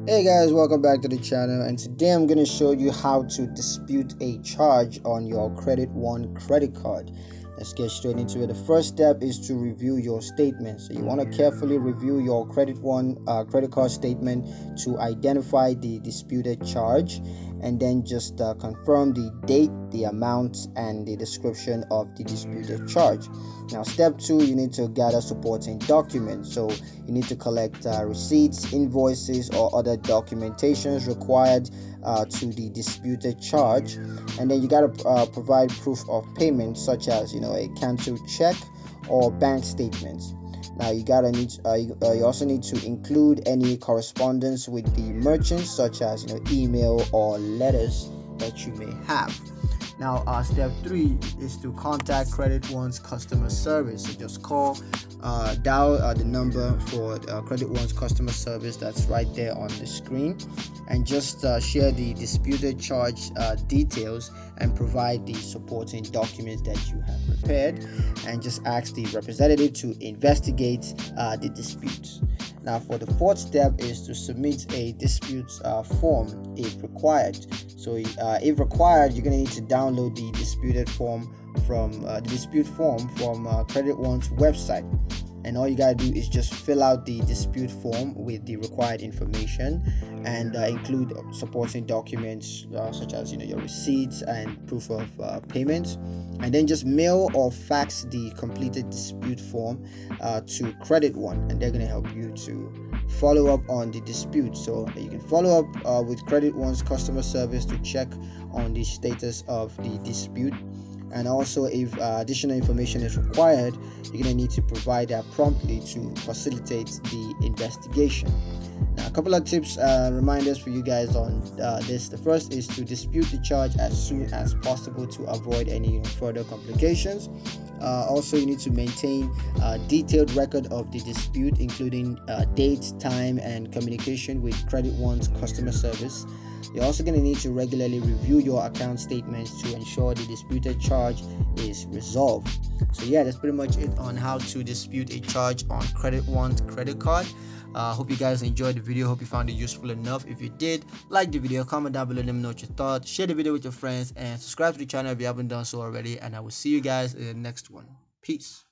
Hey guys, welcome back to the channel, and today I'm going to show you how to dispute a charge on your Credit One credit card. Let's get straight into it. The first step is to review your statement. So you want to carefully review your Credit One credit card statement to identify the disputed charge, and then just confirm the date, the amount, and the description of the disputed charge. Now, step two, you need to gather supporting documents. So you need to collect receipts, invoices, or other documentations required to the disputed charge, and then you got to provide proof of payment, such as a canceled check or bank statements. Now you also need to include any correspondence with the merchant, such as email or letters that you may have. Now, step three is to contact Credit One's customer service. So just dial the number for Credit One's customer service that's right there on the screen, and just share the disputed charge details and provide the supporting documents that you have prepared, and just ask the representative to investigate the dispute. Now, for the fourth step is to submit a dispute form if required. So, if required, you're going to need to download the dispute form from Credit One's website. And all you gotta do is just fill out the dispute form with the required information, and include supporting documents such as your receipts and proof of payment, and then just mail or fax the completed dispute form to Credit One, and they're gonna help you to follow up on the dispute. So you can follow up with Credit One's customer service to check on the status of the dispute. And also, if additional information is required, you're going to need to provide that promptly to facilitate the investigation. Now, a couple of tips, reminders for you guys on this. The first is to dispute the charge as soon as possible to avoid any further complications. Also, you need to maintain a detailed record of the dispute, including date, time, and communication with Credit One's customer service. You're also going to need to regularly review your account statements to ensure the disputed charge is resolved. So yeah, that's pretty much it on how to dispute a charge on Credit One's credit card. Hope you guys enjoyed the video. Hope you found it useful enough. If you did, like the video, comment down below, let me know what you thought, share the video with your friends, and subscribe to the channel if you haven't done so already. And I will see you guys in the next one. Peace.